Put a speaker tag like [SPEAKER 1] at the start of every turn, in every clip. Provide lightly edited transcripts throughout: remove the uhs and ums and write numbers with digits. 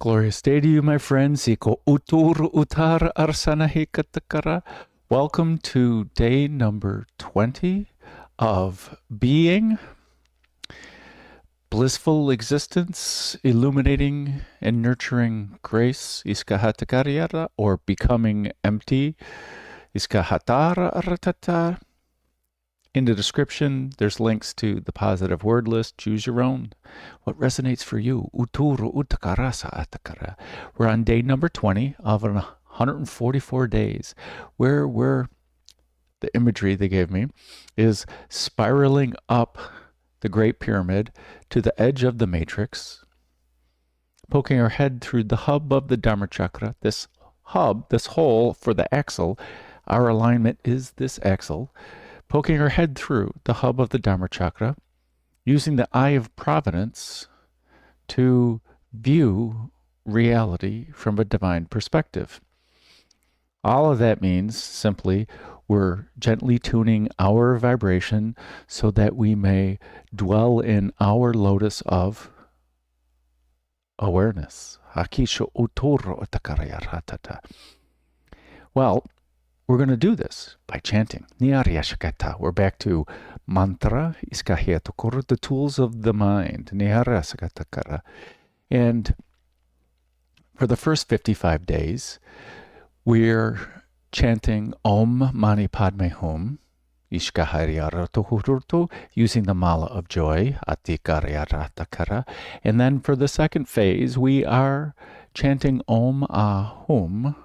[SPEAKER 1] Glorious day to you, my friends. Iko utur utar arsanahi katakara. Welcome to day number 20 of being, blissful existence, illuminating and nurturing grace, iskahatakaryara, or becoming empty, iskahatara aratata. In the description, there's links to the positive word list. Choose your own. What resonates for you? Uturu utakarasa atakara. We're on day number 20 of 144 days, where the imagery they gave me is spiraling up the Great Pyramid to the edge of the matrix, poking our head through the hub of the Dharma chakra. This hub, this hole for the axle, our alignment is this axle, poking our head through the hub of the Dharma chakra, using the Eye of Providence to view reality from a divine perspective. All of that means simply we're gently tuning our vibration so that we may dwell in our lotus of awareness. Well, we're going to do this by chanting. We're back to mantra, the tools of the mind. And for the first 55 days, we're chanting Om Mani Padme Hum, using the Mala of Joy. And then for the second phase, we are chanting Om Ahum,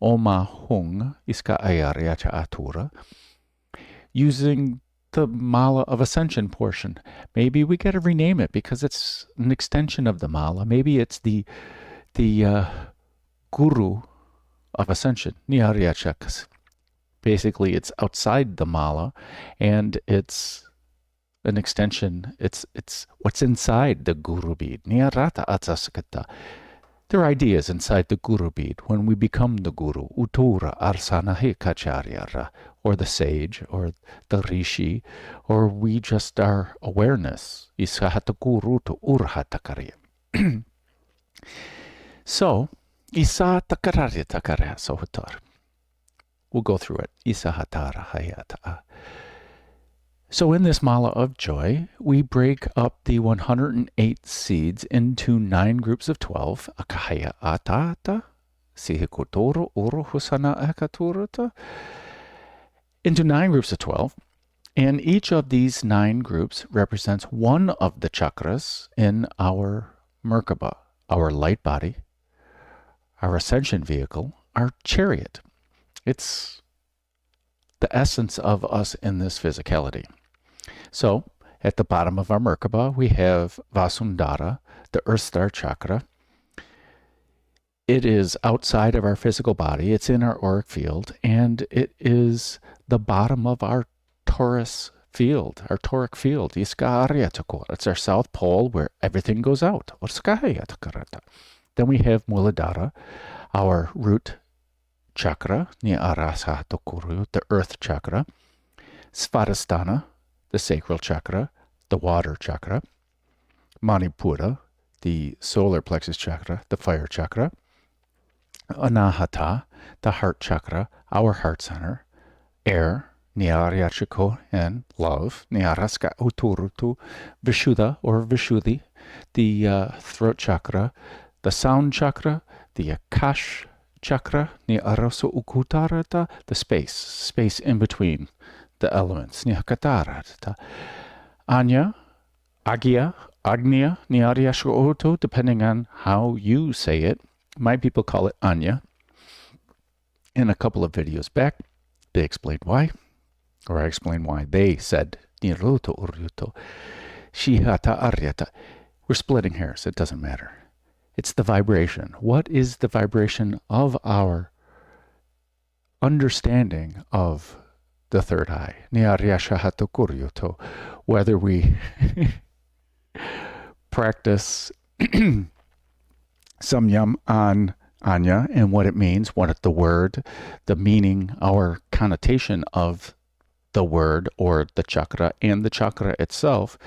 [SPEAKER 1] Oma Hung, Iska Ayaryacha Atura, using the Mala of Ascension portion. Maybe we got to rename it because it's an extension of the Mala. Maybe it's the Guru of Ascension, Niyaryachakas. Basically, it's outside the Mala, and it's an extension. It's what's inside the Guru bead. Niyarata Atsaskata. There are ideas inside the Guru bead when we become the Guru, Utura Arsanahi Kacharyara, or the sage, or the rishi, or we just are awareness. Isahata Guru to Urhatakarya. So, Isatakarya Takarya Sohatar. We'll go through it. Isahatara Hayata. So in this Mala of Joy, we break up the 108 seeds into 9 groups of 12. Akahaya atata, sihikotoro uruhusana akaturata. Into 9 groups of 12. And each of these 9 groups represents one of the chakras in our Merkaba, our light body, our ascension vehicle, our chariot. It's the essence of us in this physicality. So, at the bottom of our Merkaba, we have Vasundhara, the Earth Star Chakra. It is outside of our physical body. It's in our auric field, and it is the bottom of our Taurus field, our toric field. It's our south pole where everything goes out. Then we have Muladhara, our root chakra, the Earth Chakra. Svadhisthana, the sacral chakra, the water chakra. Manipura, the solar plexus chakra, the fire chakra. Anahata, the heart chakra, our heart center. Air, Niyaryachiko, and love, Niyaraska Uturutu. Vishuddha, or Vishuddhi, the throat chakra. The sound chakra, the Akash chakra, Niyaraso Ukutarata, the space in between the elements. Nihakatarata. Anya, Agya, Agnya, Niyaryashko, depending on how you say it. My people call it Anya. In a couple of videos back, they explained why, or I explained why they said Niruto Uryuto. Shihata Aryata. We're splitting hairs, it doesn't matter. It's the vibration. What is the vibration of our understanding of the third eye? Whether we practice samyam on Anya and what it means, what the word, the meaning, our connotation of the word or the chakra and the chakra itself,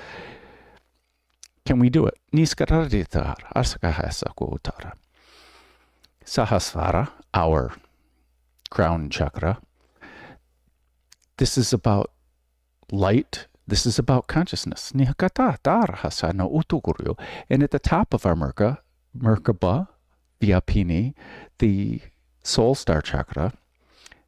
[SPEAKER 1] Can we do it? Niskaraditar askahasakutara. Sahasrara, our crown chakra. This is about light. This is about consciousness. And at the top of our Merkaba, Vyapini, the soul star chakra,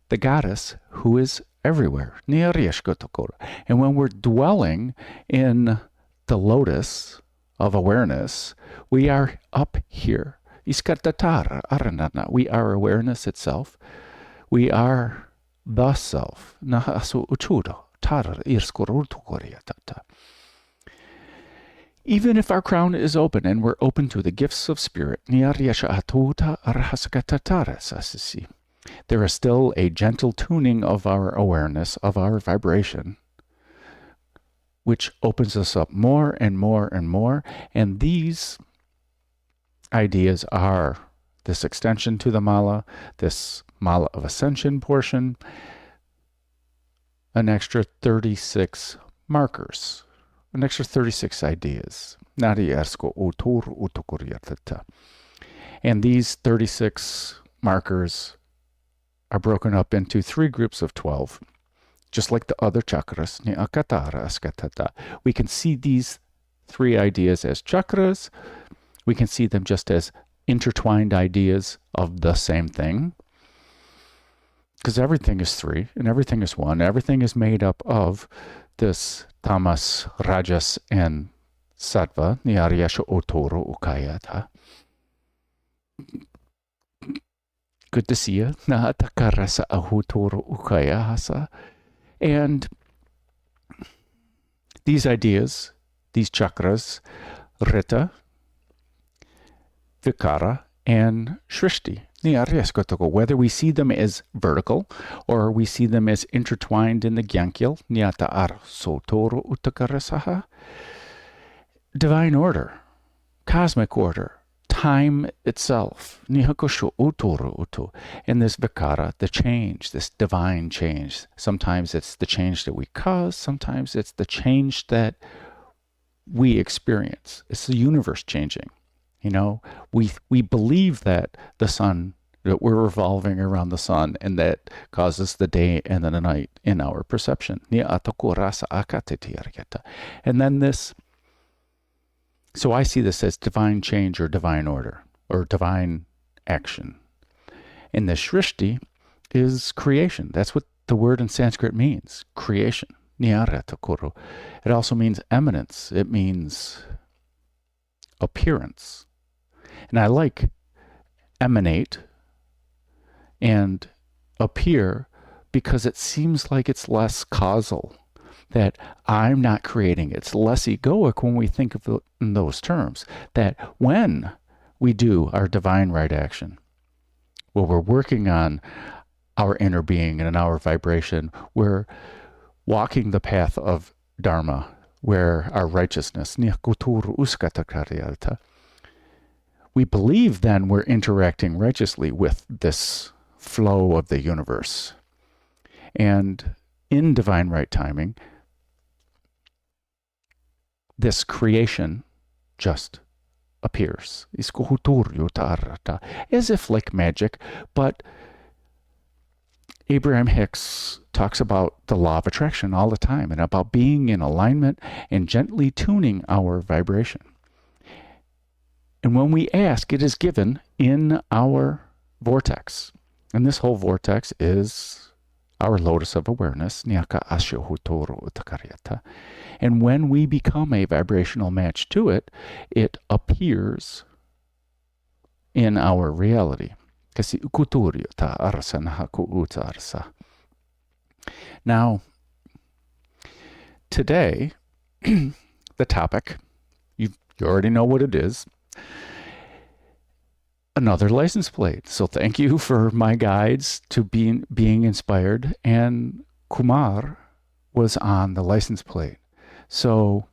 [SPEAKER 1] the goddess who is everywhere. And when we're dwelling in the lotus of awareness, we are up here. We are awareness itself. We are the self. Even if our crown is open and we're open to the gifts of spirit, there is still a gentle tuning of our awareness, of our vibration, which opens us up more and more and more. And these ideas are this extension to the Mala, this Mala of Ascension portion, an extra 36 markers, an extra 36 ideas. And these 36 markers are broken up into 3 groups of 12, just like the other chakras. We can see these 3 ideas as chakras. We can see them just as intertwined ideas of the same thing. Because everything is 3 and everything is 1. Everything is made up of this tamas, rajas, and sattva. Good to see you. And these ideas, these chakras, Rita, Vikara, and Shrishti, whether we see them as vertical or we see them as intertwined in the Gyankyal, divine order, cosmic order, time itself, and this Vikara, the change, this divine change. Sometimes it's the change that we cause, sometimes it's the change that we experience. It's the universe changing. You know, we believe that the sun, that we're revolving around the sun, and that causes the day and the night in our perception. And then this, so I see this as divine change or divine order or divine action. And the Shrishti is creation. That's what the word in Sanskrit means, creation. It also means eminence. It means appearance. And I like emanate and appear because it seems like it's less causal, that I'm not creating. It's less egoic when we think of it in those terms, that when we do our divine right action, where we're working on our inner being and our vibration, we're walking the path of dharma, where our righteousness, we believe then we're interacting righteously with this flow of the universe. And in divine right timing, this creation just appears. As if like magic, but Abraham Hicks talks about the law of attraction all the time and about being in alignment and gently tuning our vibration. And when we ask, it is given in our vortex. And this whole vortex is our lotus of awareness. And when we become a vibrational match to it, it appears in our reality. Now, today, the topic, you already know what it is. Another license plate. So thank you for my guides to being inspired. And Kumar was on the license plate. So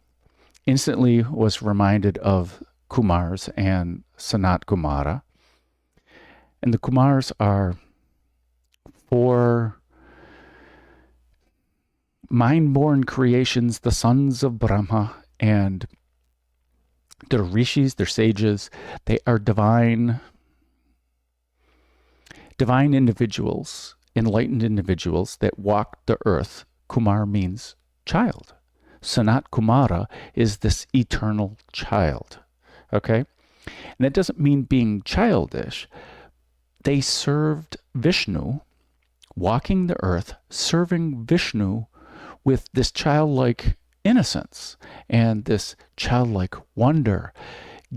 [SPEAKER 1] instantly was reminded of Kumars and Sanat Kumara. And the Kumars are 4 mind-born creations, the sons of Brahma, and They're rishis, they're sages, they are divine individuals, enlightened individuals that walk the earth. Kumar means child. Sanat Kumara is this eternal child. Okay? And that doesn't mean being childish. They served Vishnu, walking the earth, serving Vishnu with this childlike innocence and this childlike wonder,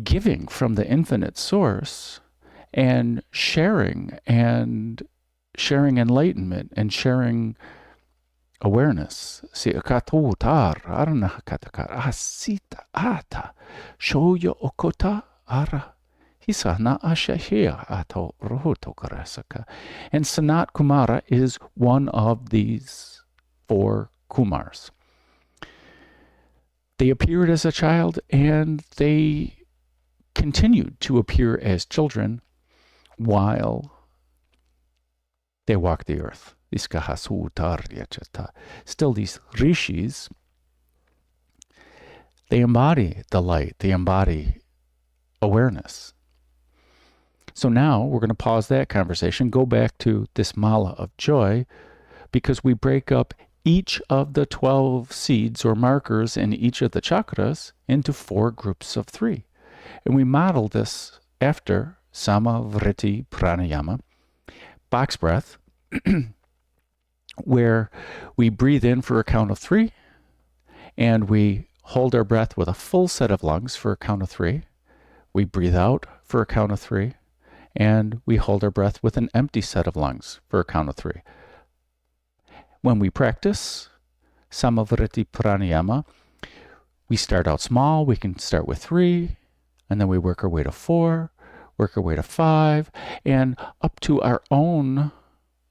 [SPEAKER 1] giving from the infinite source and sharing enlightenment and sharing awareness. Si akatutar arna katakar asita ata shoya okota ara hisana ashahia ato rohoto karasaka. And Sanat Kumara is one of these 4 Kumars. They appeared as a child and they continued to appear as children while they walked the earth. Still, these rishis, they embody the light, they embody awareness. So now we're going to pause that conversation, go back to this mala of joy, because we break up each of the 12 seeds or markers in each of the chakras into 4 groups of 3. And we model this after Sama Vritti Pranayama, box breath, where we breathe in for a count of 3, and we hold our breath with a full set of lungs for a count of 3. We breathe out for a count of 3, and we hold our breath with an empty set of lungs for a count of 3. When we practice Samavritti Pranayama, we start out small. We can start with 3, and then we work our way to 4, work our way to 5, and up to our own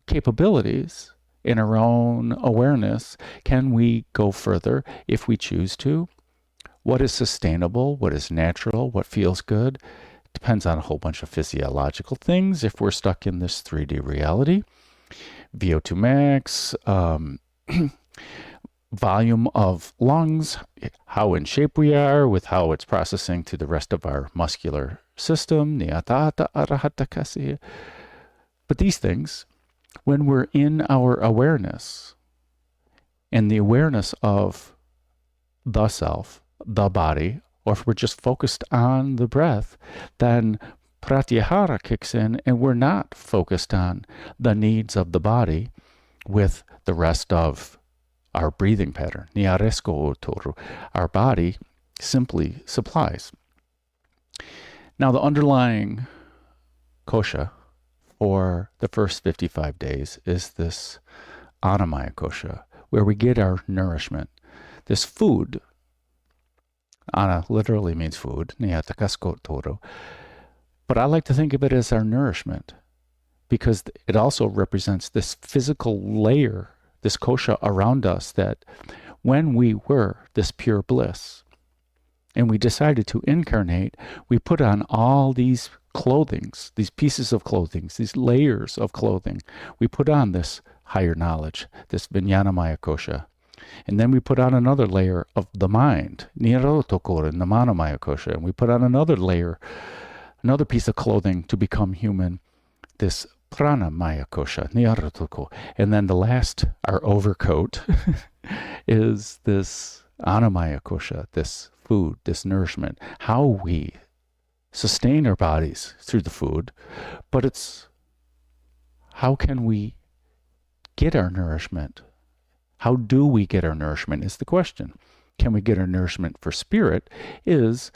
[SPEAKER 1] capabilities in our own awareness, can we go further if we choose to? What is sustainable? What is natural? What feels good? Depends on a whole bunch of physiological things. If we're stuck in this 3D reality, VO2 max, volume of lungs, how in shape we are with how it's processing to the rest of our muscular system. But these things, when we're in our awareness and the awareness of the self, the body, or if we're just focused on the breath, then pratyahara kicks in and we're not focused on the needs of the body with the rest of our breathing pattern. Our body simply supplies. Now, the underlying kosha for the first 55 days is this Annamaya kosha, where we get our nourishment. This food, Anna literally means food, but I like to think of it as our nourishment, because it also represents this physical layer, this kosha around us, that when we were this pure bliss and we decided to incarnate, we put on all these clothings, these pieces of clothing, these layers of clothing. We put on this higher knowledge, this Vijnanamaya kosha. And then we put on another layer of the mind, Nirotokora, and the Manamaya kosha. And we put on another layer, another piece of clothing to become human, this Pranamaya kosha, Nirotoko. And then the last, our overcoat, is this Annamaya kosha, this food, this nourishment, how we sustain our bodies through the food, but it's how can we get our nourishment? How do we get our nourishment is the question. Can we get our nourishment for spirit is,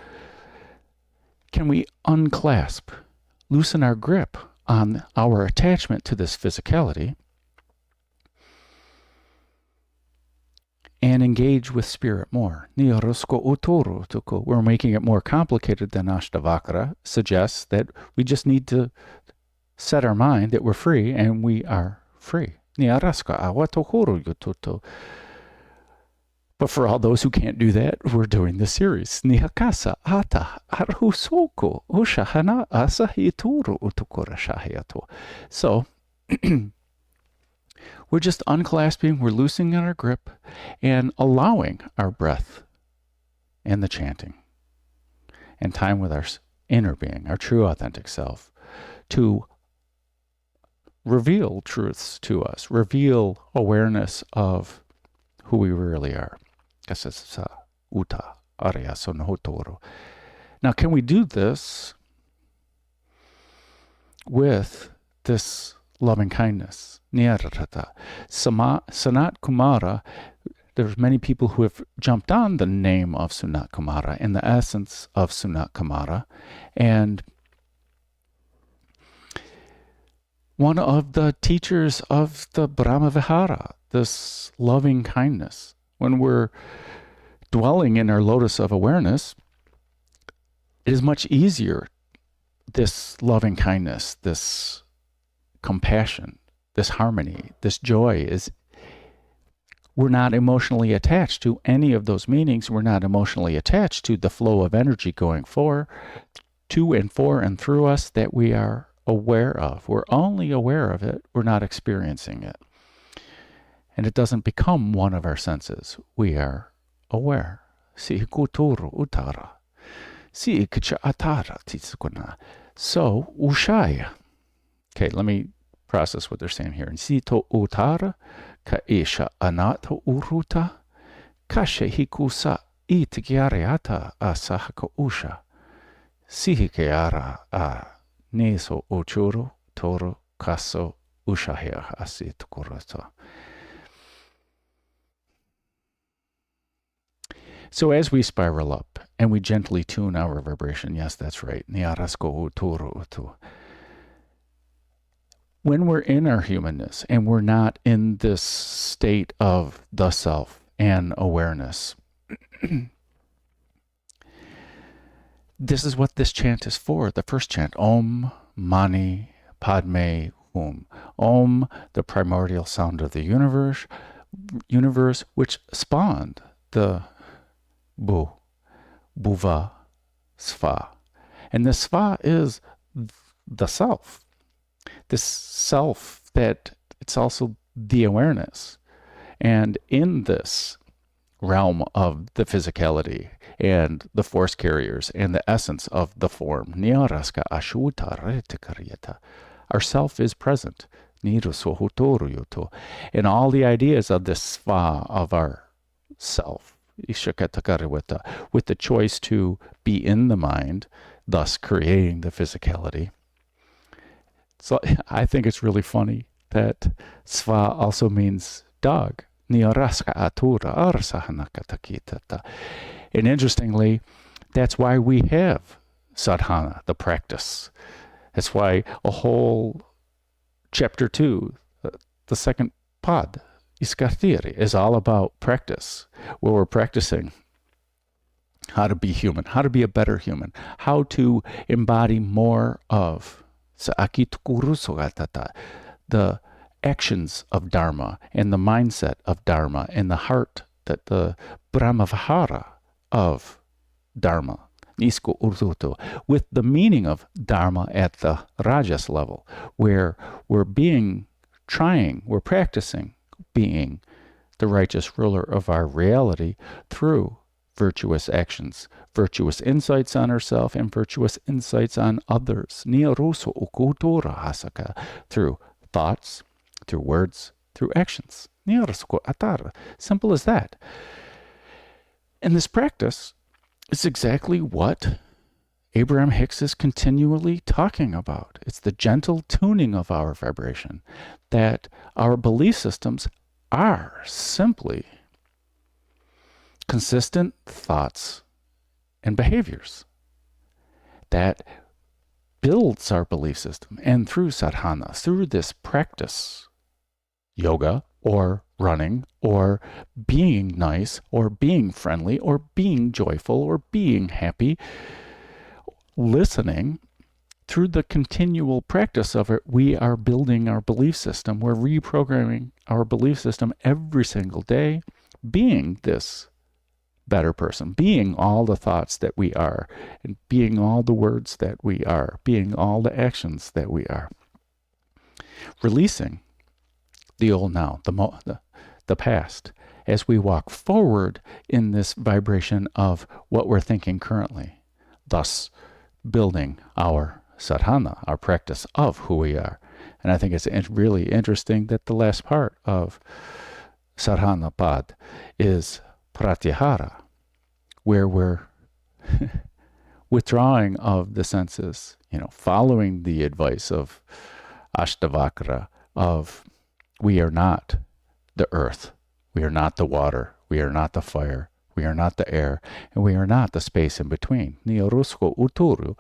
[SPEAKER 1] can we unclasp, loosen our grip on our attachment to this physicality and engage with spirit more. We're making it more complicated than Ashtavakra suggests, that we just need to set our mind that we're free, and we are free. But for all those who can't do that, we're doing this series. So, we're just unclasping, we're loosening our grip, and allowing our breath and the chanting. and time with our inner being, our true authentic self, to reveal truths to us, reveal awareness of who we really are. Now, can we do this with this loving kindness? Sanat Kumara, there's many people who have jumped on the name of Sanat Kumara and the essence of Sanat Kumara. And one of the teachers of the Brahma Vihara, this loving kindness, when we're dwelling in our lotus of awareness, it is much easier, this loving kindness, this compassion, this harmony, this joy we're not emotionally attached to any of those meanings. We're not emotionally attached to the flow of energy going to and for and through us that we are aware of. We're only aware of it. We're not experiencing it. And it doesn't become one of our senses. We are aware. So, ushaya. Okay, let me process what they're saying here. Sito utara ka isha anata uruta kasha hikusa itigyariata asahaka usha sihikyara a neso uchuru toro kaso ushahya asitukurato. So as we spiral up and we gently tune our vibration, yes, that's right. When we're in our humanness and we're not in this state of the self and awareness, this is what this chant is for. The first chant, Om Mani Padme Hum. Om, the primordial sound of the universe which spawned the Bhuva, Sva. And the Sva is the self. This self that it's also the awareness. And in this realm of the physicality and the force carriers and the essence of the form, our self is present. And all the ideas of this Sva of our self, with the choice to be in the mind, thus creating the physicality. So I think it's really funny that Sva also means dog. And interestingly, that's why we have sadhana, the practice. That's why a whole chapter 2, the second pad, Iskartiri, is all about practice, where we're practicing how to be human, how to be a better human, how to embody more of the actions of dharma and the mindset of dharma and the heart, that the Brahmavihara of dharma, with the meaning of dharma at the rajas level, where we're practicing being the righteous ruler of our reality through virtuous actions, virtuous insights on ourselves, and virtuous insights on others. Through thoughts, through words, through actions. Simple as that. And this practice is exactly what Abraham Hicks is continually talking about. It's the gentle tuning of our vibration, that our belief systems are simply consistent thoughts and behaviors that builds our belief system. And through sadhana, through this practice, yoga or running or being nice or being friendly or being joyful or being happy, listening, through the continual practice of it, we are building our belief system. We're reprogramming our belief system every single day, being this better person, being all the thoughts that we are, and being all the words that we are, being all the actions that we are. Releasing the old now, the past, as we walk forward in this vibration of what we're thinking currently. thus building our sadhana, our practice of who we are. And I think it's really interesting that the last part of sadhana pad is pratyahara, where we're withdrawing of the senses, following the advice of Ashtavakra of we are not the earth, we are not the water, we are not the fire, we are not the air, and we are not the space in between. Niyorusko uturu.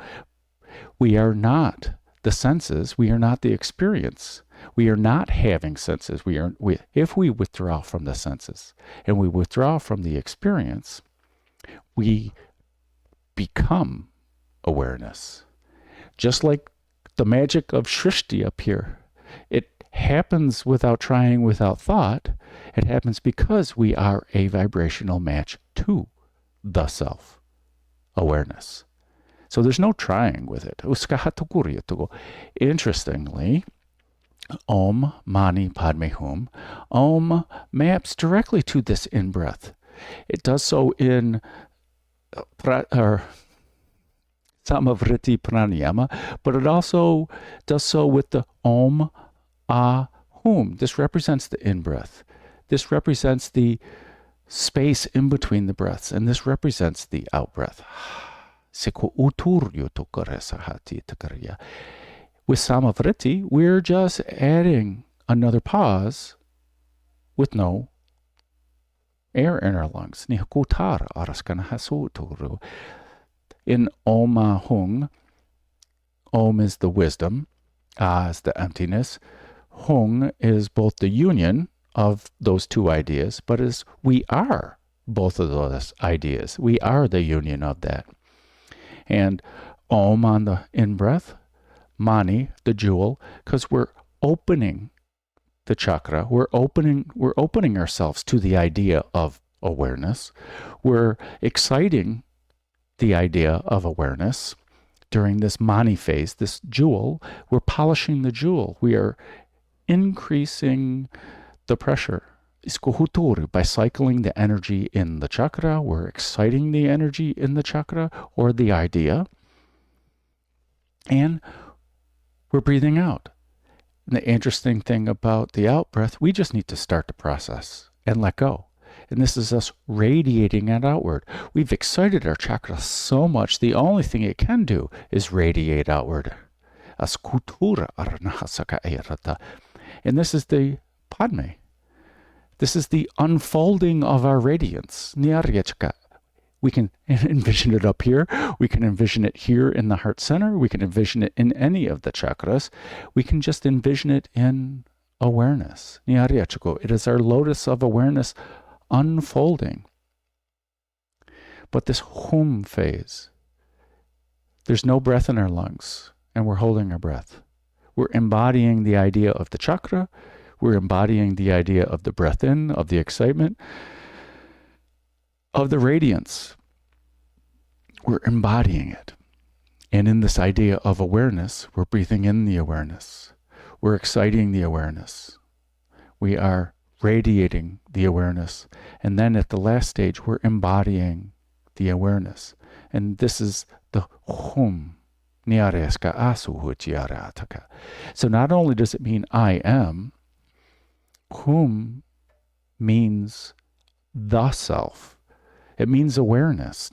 [SPEAKER 1] We are not the senses, we are not the experience. We are not having senses. If we withdraw from the senses and we withdraw from the experience, we become awareness. Just like the magic of Shrishti up here. It happens without trying, without thought. It happens because we are a vibrational match to the self, awareness. So there's no trying with it. Interestingly, Om Mani Padme Hum, Om maps directly to this in-breath. It does so in Samavriti Pranayama, but it also does so with the Om Ah Hum. This represents the in-breath. This represents the space in between the breaths, and this represents the out-breath. With Samavriti, we're just adding another pause with no air in our lungs. In Om Hung, Om is the wisdom, Ah is the emptiness, Hung is both the union of those two ideas, but we are both of those ideas. We are the union of that. And Om on the in-breath, Mani, the jewel, because we're opening the chakra. We're opening ourselves to the idea of awareness. We're exciting the idea of awareness during this Mani phase, this jewel. We're polishing the jewel. We are increasing the pressure. By cycling the energy in the chakra, we're exciting the energy in the chakra or the idea. And we're breathing out. And the interesting thing about the out breath, we just need to start the process and let go. And this is us radiating it outward. We've excited our chakra so much, the only thing it can do is radiate outward. And this is the Padme. This is the unfolding of our radiance. We can envision it up here. We can envision it here in the heart center. We can envision it in any of the chakras. We can just envision it in awareness. It is our lotus of awareness unfolding. But this hum phase, there's no breath in our lungs, and we're holding our breath. We're embodying the idea of the chakra. We're embodying the idea of the breath in, of the excitement, of the radiance. We're embodying it. And in this idea of awareness, we're breathing in the awareness. We're exciting the awareness. We are radiating the awareness. And then at the last stage, we're embodying the awareness. And this is the hum. So not only does it mean I am, hum means the self. It means awareness.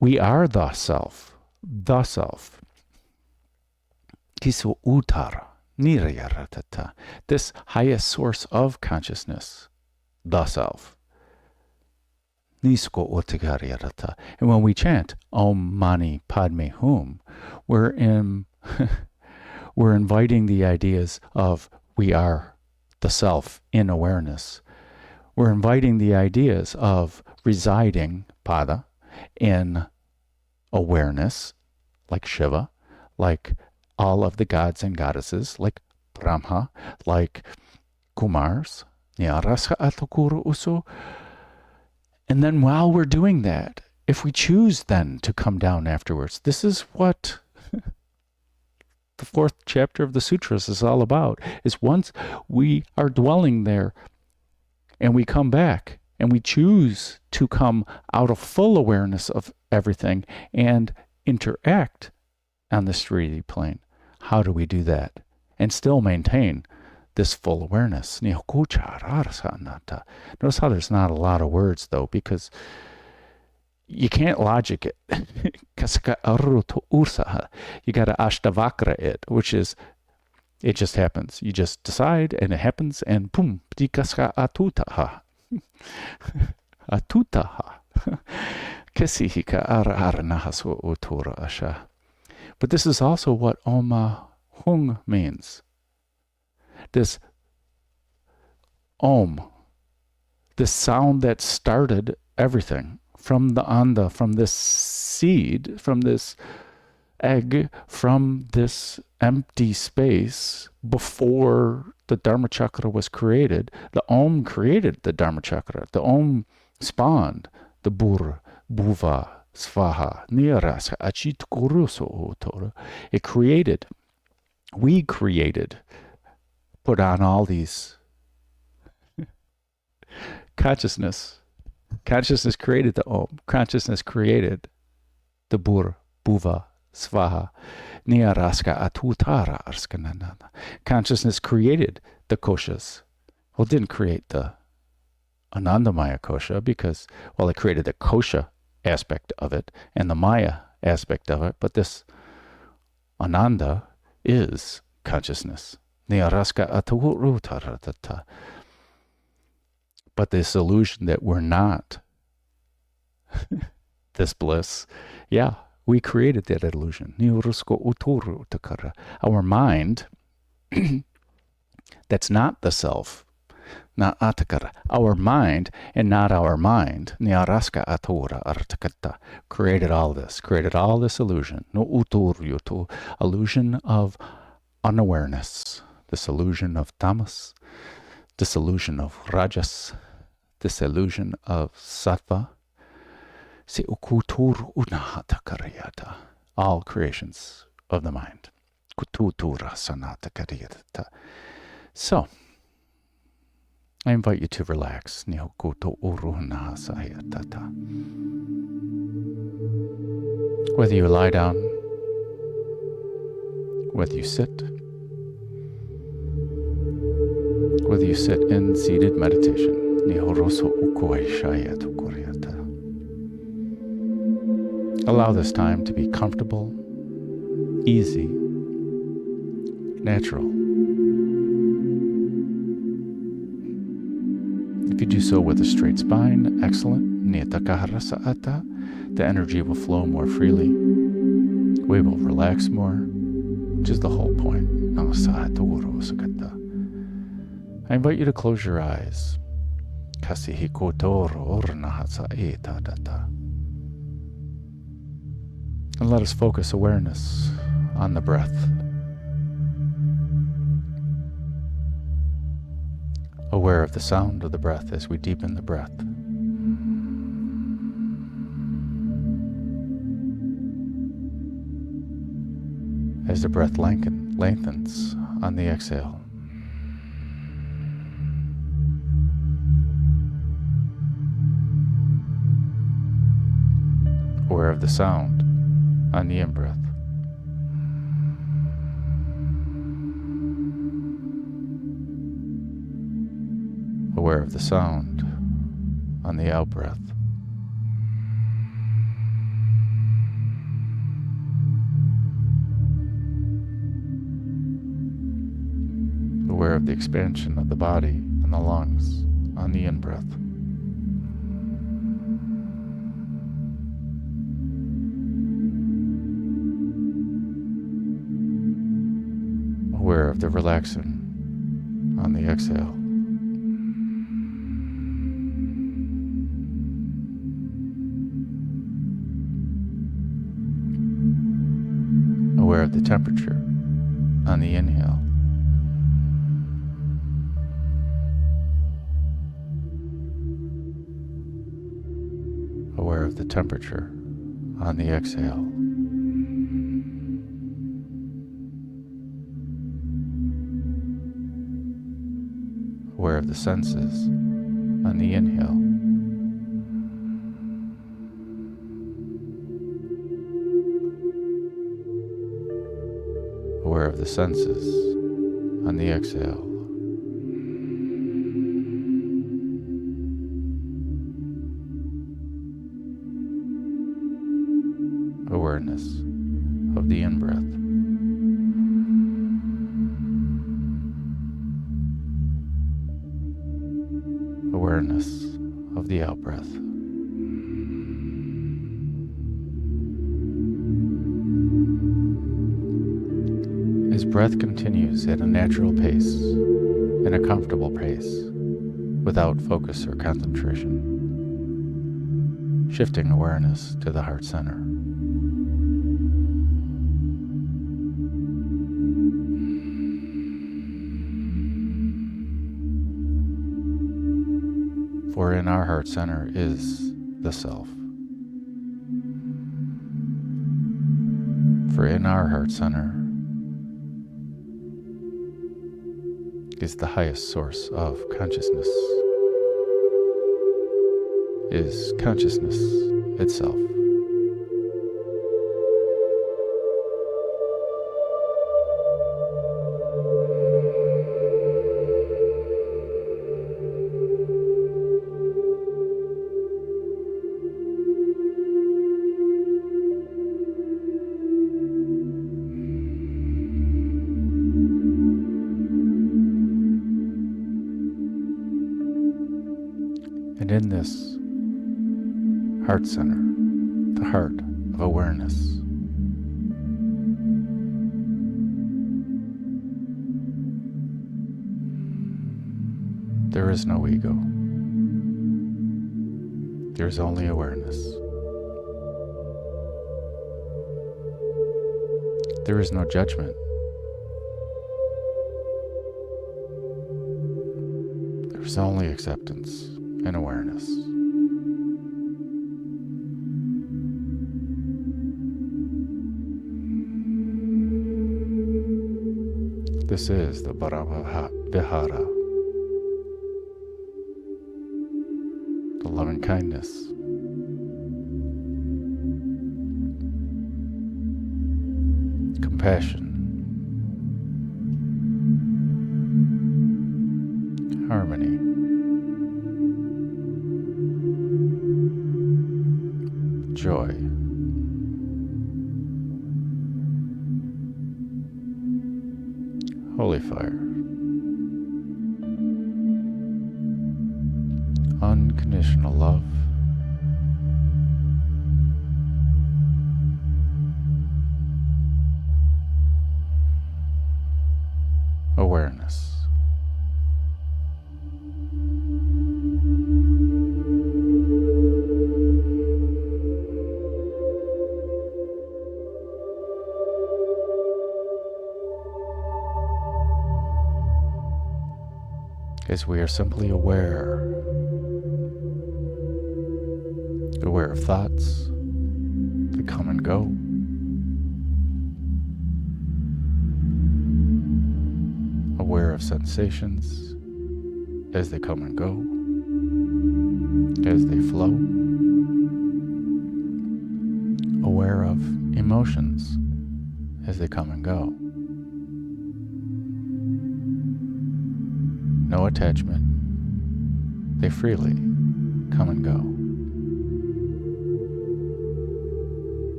[SPEAKER 1] We are the self. The self. This highest source of consciousness. The self. And when we chant Om Mani Padme Hum, we're inviting the ideas of we are the self in awareness. We're inviting the ideas of residing, pada, in awareness, like Shiva, like all of the gods and goddesses, like Brahma, like Kumars, and then while we're doing that, if we choose then to come down afterwards, this is what the 4th chapter of the sutras is all about, is once we are dwelling there and we come back And we choose to come out of full awareness of everything and interact on this 3D plane. How do we do that and still maintain this full awareness? Notice how there's not a lot of words, though, because you can't logic it. You got to ashtavakra it, which is, it just happens. You just decide and it happens, and boom, atutaha. Atutaha. Kesihika aranahasu utura asha. But this is also what Oma Hung means. This Om, this sound that started everything from the Anda, from this seed, from this egg, from this empty space before the Dharma chakra was created. The Om created the Dharma chakra. The Om spawned the Bur, Bhuva, Svaha, Nirasa, Achit Kuruso Tora. It created, we created, put on all these consciousness. Consciousness created the Om. Consciousness created the Bur, Bhuva, Svaha, Niyaraska Atutara Arskananana. Consciousness created the koshas. Well, it didn't create the Anandamaya kosha because, well, it created the kosha aspect of it and the Maya aspect of it, but this Ananda is consciousness. Niyaraska Aturutarata. But this illusion that we're not this bliss, yeah, we created that illusion. Our mind, that's not the self, not atakara. Our mind and not our mind, created all this illusion. Illusion of unawareness, this illusion of tamas, this illusion of rajas, this illusion of sattva. All creations of the mind. So, I invite you to relax. Whether you lie down, whether you sit in seated meditation. Allow this time to be comfortable, easy, natural. If you do so with a straight spine, excellent. The energy will flow more freely. We will relax more, which is the whole point. I invite you to close your eyes. And let us focus awareness on the breath. Aware of the sound of the breath as we deepen the breath. As the breath lengthens on the exhale. Aware of the sound on the in-breath. Aware of the sound on the out-breath. Aware of the expansion of the body and the lungs on the in-breath. Aware of the relaxing on the exhale. Aware of the temperature on the inhale. Aware of the temperature on the exhale. Aware of the senses on the inhale. aware of the senses on the exhale. Awareness of the in-breath. Awareness of the out-breath. As breath continues at a natural pace, in a comfortable pace, without focus or concentration, shifting awareness to the heart center. For in our heart center is the self. For in our heart center is the highest source of consciousness, is consciousness itself. And in this heart center, the heart of awareness, there is no ego. There is only awareness. There is no judgment. There is only acceptance and awareness. This is the Brahma Vihara, the loving kindness, compassion, harmony, joy, holy fire, unconditional love, awareness. As we are simply aware of thoughts that come and go, aware of sensations as they come and go, as they flow, aware of emotions as they come and go. No attachment, they freely come and go.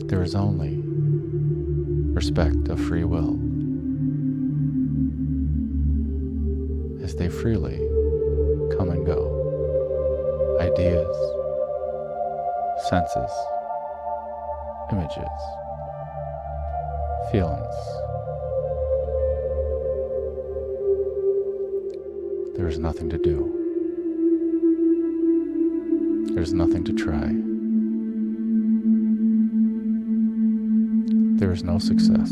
[SPEAKER 1] There is only respect of free will as they freely come and go. Ideas, senses, images, feelings. There is nothing to do. There's nothing to try. There is no success.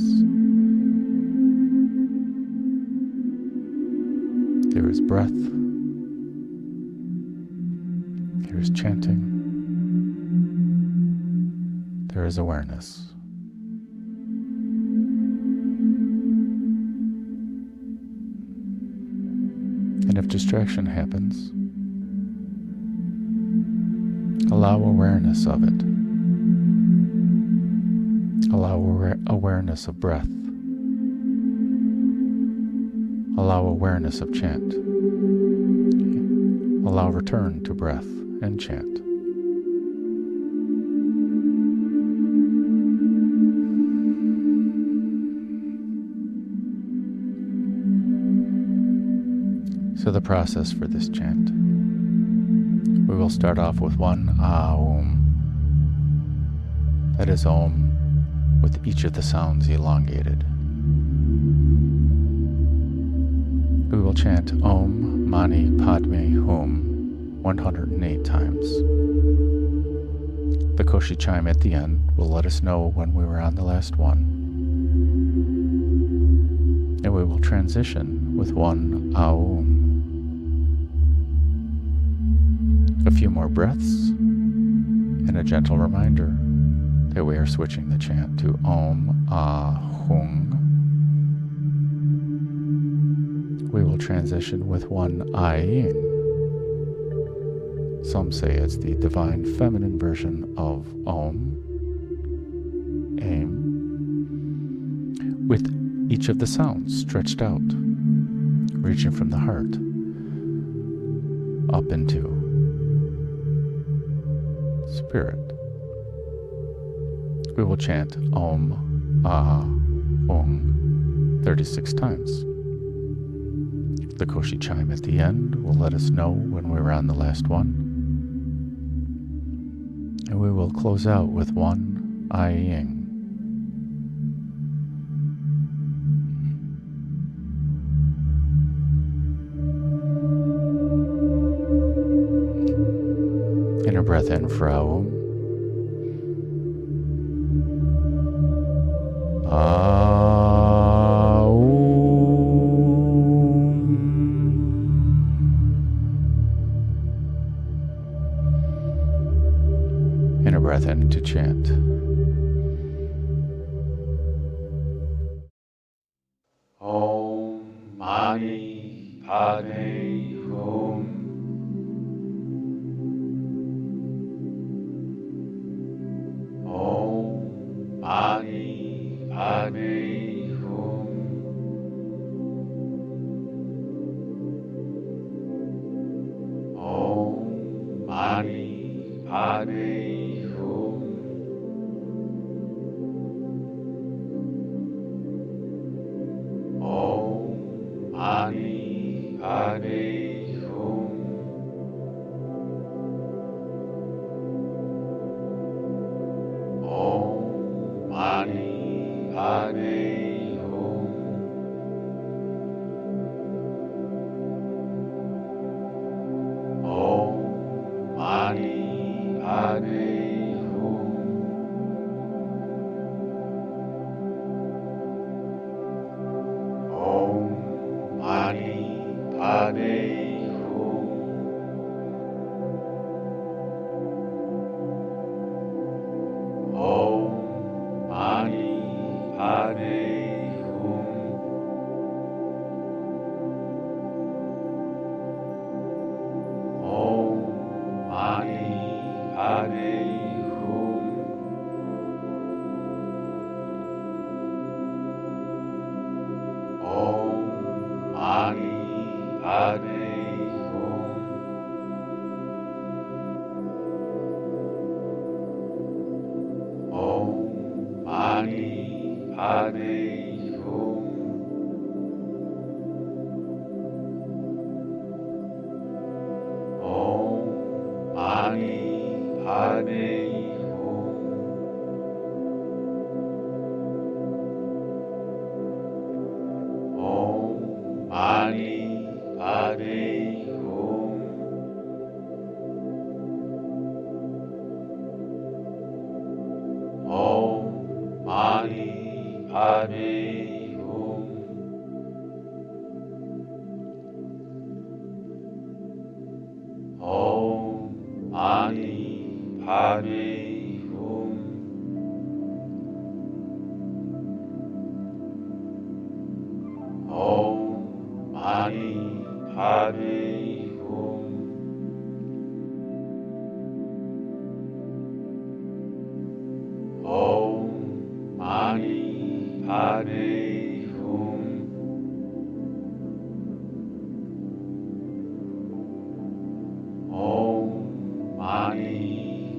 [SPEAKER 1] There is breath. There is chanting. There is awareness. And if distraction happens, allow awareness of it. Allow awareness of breath Allow awareness of chant. Allow return to breath and chant. So the process for this chant. We will start off with one Aum. That is Om with each of the sounds elongated. We will chant Om Mani Padme Hum 108 times. The Koshi chime at the end will let us know when we were on the last one. And we will transition with one Aum. A few more breaths and a gentle reminder that we are switching the chant to Om Hung. We will transition with one Aing. Some say it's the divine feminine version of Om, Aim, with each of the sounds stretched out, reaching from the heart up into spirit. We will chant Om Hung 36 times. The Koshi chime at the end will let us know when we're on the last one. And we will close out with one Aing. Inner breath in for Aum. Inner breath in to chant. Om Mani Padme Hum. Om Mani Padme Hum. Om Mani Padme Hum. Om Mani Padme Hum. Om Mani Padme Hum. Om Mani Padme Hum. Om Mani Padme Hum. Om Mani Padme Hum. Om Mani Padme Hum. Om Mani Padme Hum. Om Mani Padme Hum. Om Mani Padme Hum. Om Mani Padme Hum. Om Mani Padme Hum. Om Mani Padme Hum. Om Mani Padme Hum. Om Mani Padme Hum.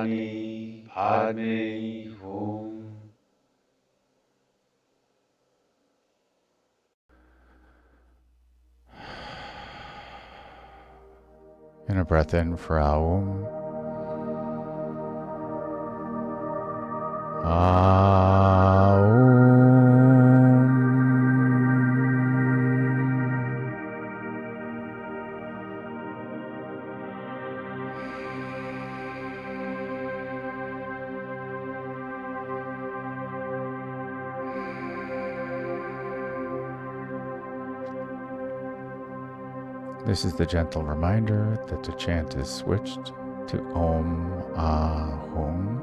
[SPEAKER 2] Mani Padme Hum.
[SPEAKER 1] And a breath in for Aum. This is the gentle reminder that the chant is switched to Om Hum,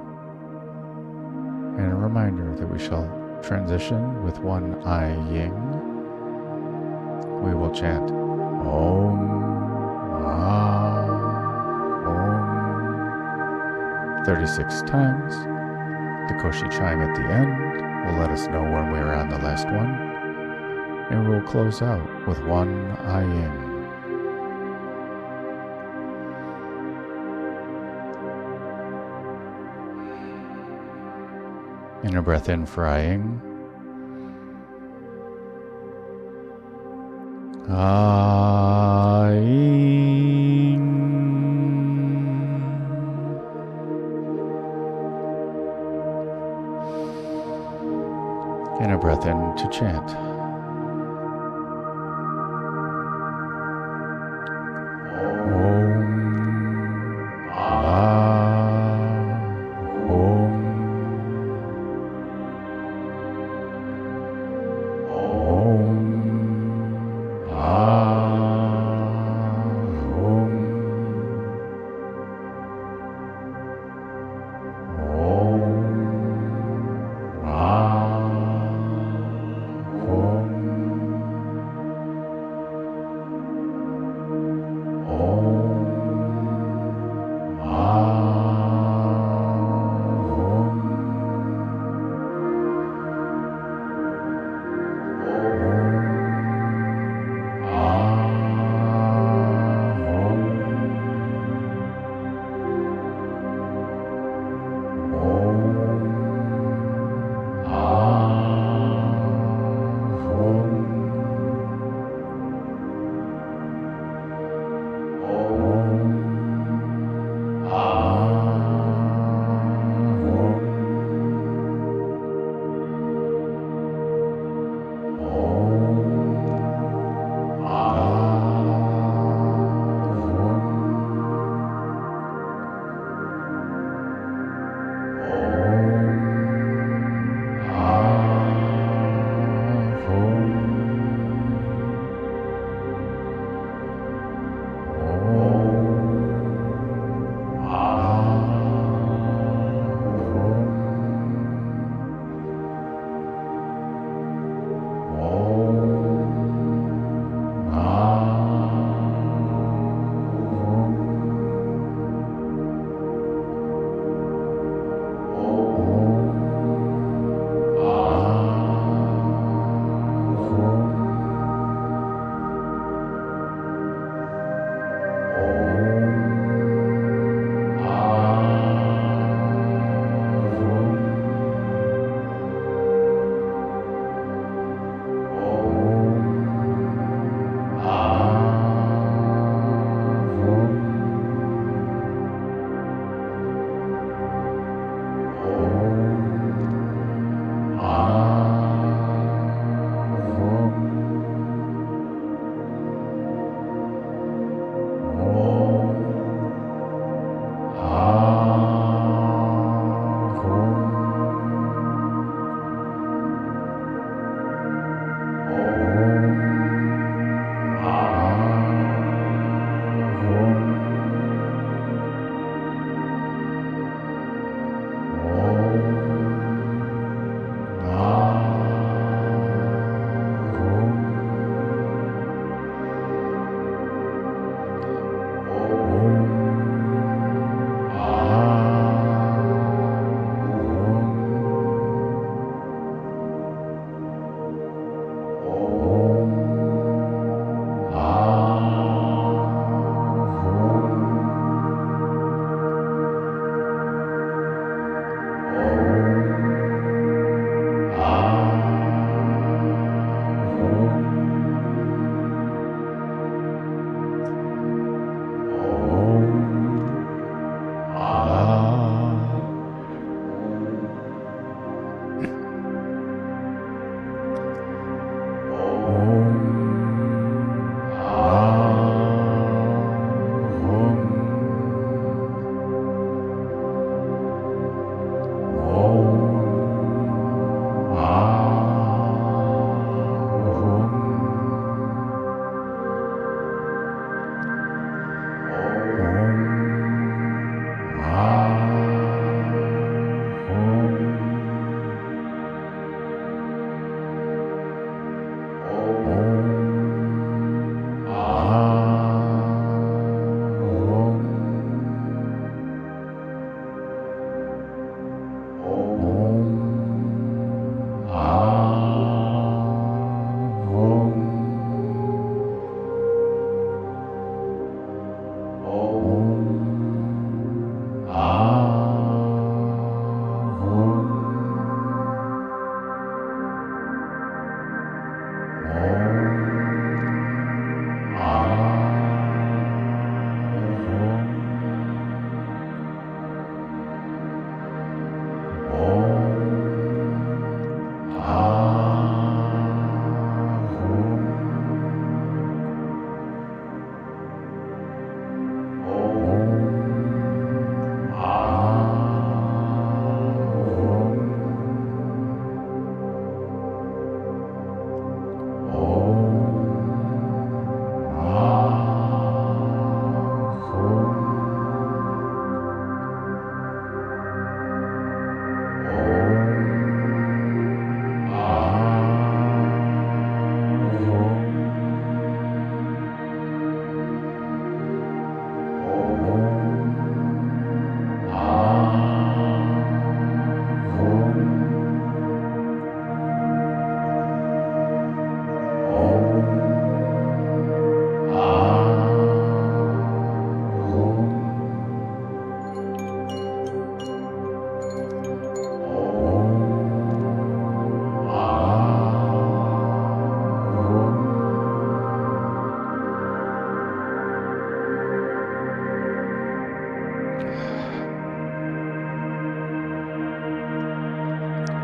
[SPEAKER 1] and a reminder that we shall transition with one eye yin. We will chant Om Hum 36 times. The Koshi chime at the end will let us know when we are on the last one, and we'll close out with one eye yin. And a breath in for Aying. Aying. And a breath in to chant. Om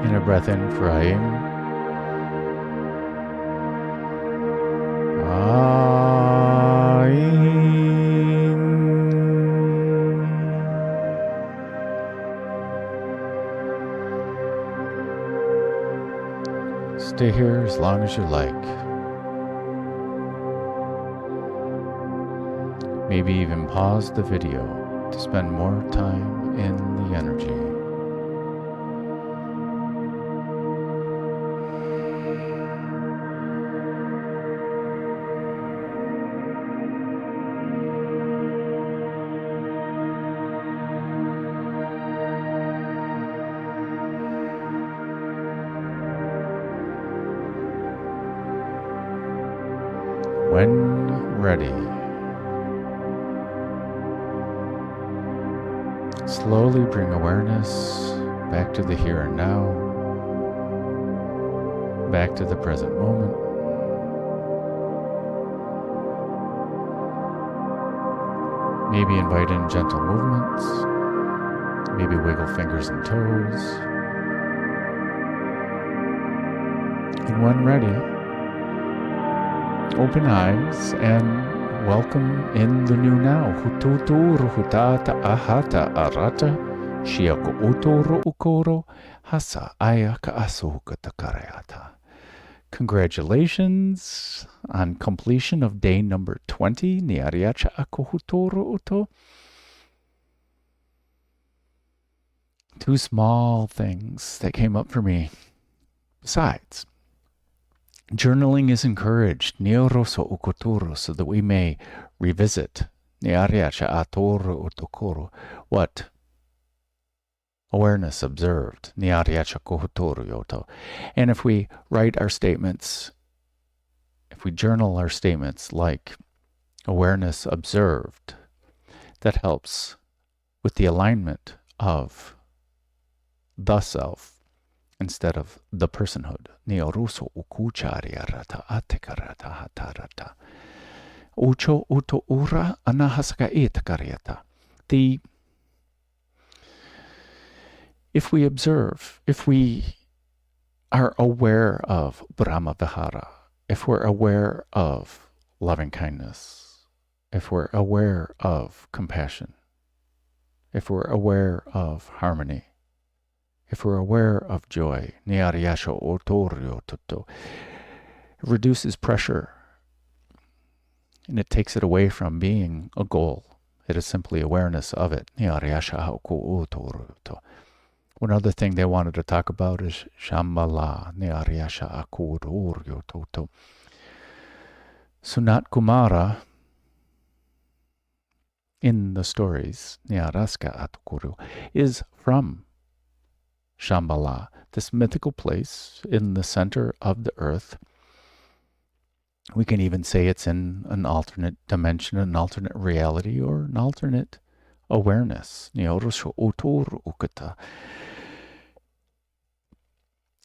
[SPEAKER 1] And a breath in for Aim. Stay here as long as you like. Maybe even pause the video to spend more time in the energy. When ready, slowly bring awareness back to the here and now, back to the present moment. Maybe invite in gentle movements, maybe wiggle fingers and toes. And when ready, open eyes and welcome in the new now. Hututu ruhutata ahata arata shiako utoro ukoro hasa ayaka asuka takarayata. Congratulations on completion of day number 20. Niariacha akohutoro uto. 2 small things that came up for me. Besides, journaling is encouraged, neoroso ukotoro, so that we may revisit neariacha atoro utokoro, what awareness observed, neariacha kohotoro yoto. And if we write our statements, if we journal our statements like awareness observed, that helps with the alignment of the self instead of the personhood. Neoruso ukucharia rata atekarata hatarata. Ucho uto ura anahasaka etakariata. If we observe, if we are aware of Brahma Vihara, if we're aware of loving kindness, if we're aware of compassion, if we're aware of harmony, if we're aware of joy, niariasho otorio toto, it reduces pressure and it takes it away from being a goal. It is simply awareness of it. Niariasha hauko otorio. One other thing they wanted to talk about is Shambhala, niariasha akotorio toto. Sanat Kumara, in the stories, niaraska atukuru, is from Shambhala, this mythical place in the center of the earth. We can even say it's in an alternate dimension, an alternate reality, or an alternate awareness.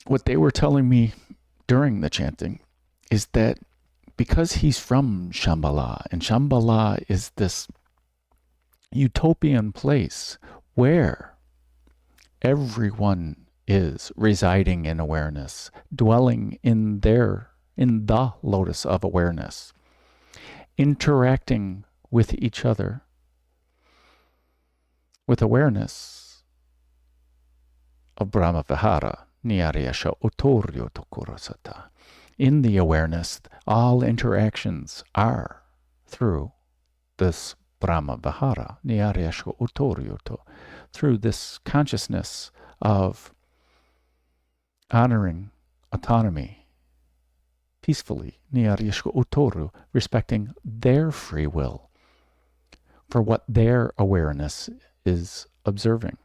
[SPEAKER 1] What they were telling me during the chanting is that because he's from Shambhala, and Shambhala is this utopian place where everyone is residing in awareness, dwelling in the lotus of awareness, interacting with each other with awareness of Brahma Vihara, Niyariyasha Otoryo Tokurasata. In the awareness, all interactions are through this Brahma Vihara, Niyariyasha Otoryo to, through this consciousness of honoring autonomy peacefully, Niyariyasha Otoru, respecting their free will for what their awareness is observing,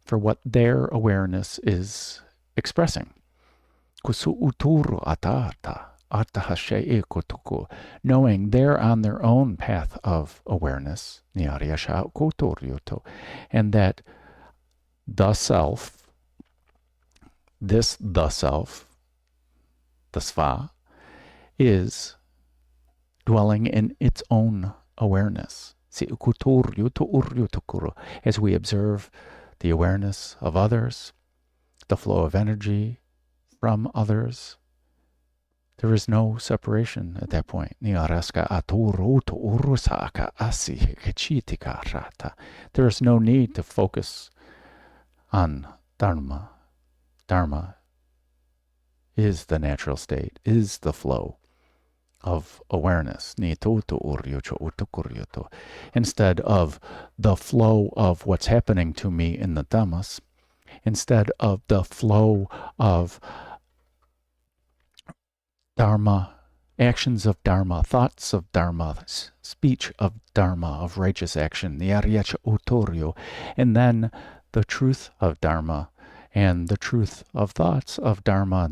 [SPEAKER 1] for what their awareness is expressing. Kusu uturu atata, atahashe kotuku, knowing they're on their own path of awareness, Niyariyasha Kotoryoto, and that the self, this the self, the sva, is dwelling in its own awareness. As we observe the awareness of others, the flow of energy from others. There is no separation at that point. There is no need to focus on dharma. Dharma is the natural state, is the flow of awareness. Instead of the flow of what's happening to me in the dhammas, instead of the flow of dharma, actions of dharma, thoughts of dharma, speech of dharma, of righteous action, and then the truth of dharma and the truth of thoughts of dharma,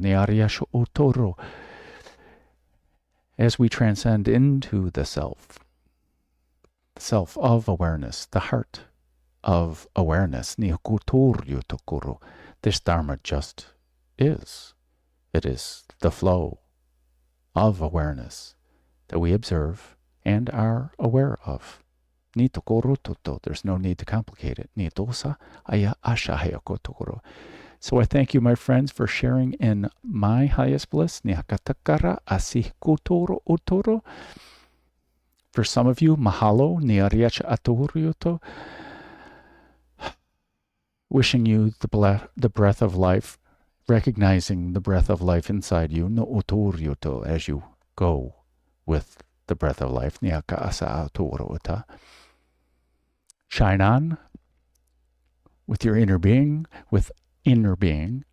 [SPEAKER 1] as we transcend into the self of awareness, the heart of awareness. This dharma just is. It is the flow of awareness that we observe and are aware of. There's no need to complicate it. So I thank you, my friends, for sharing in my highest bliss. For some of you, mahalo, wishing you the breath of life, recognizing the breath of life inside you, as you go with the breath of life. Shine on with your inner being, with being,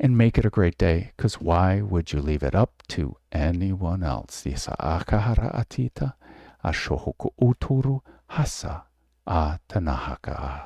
[SPEAKER 1] and make it a great day, because why would you leave it up to anyone else? Ashohoku uturu hasa atanahaka.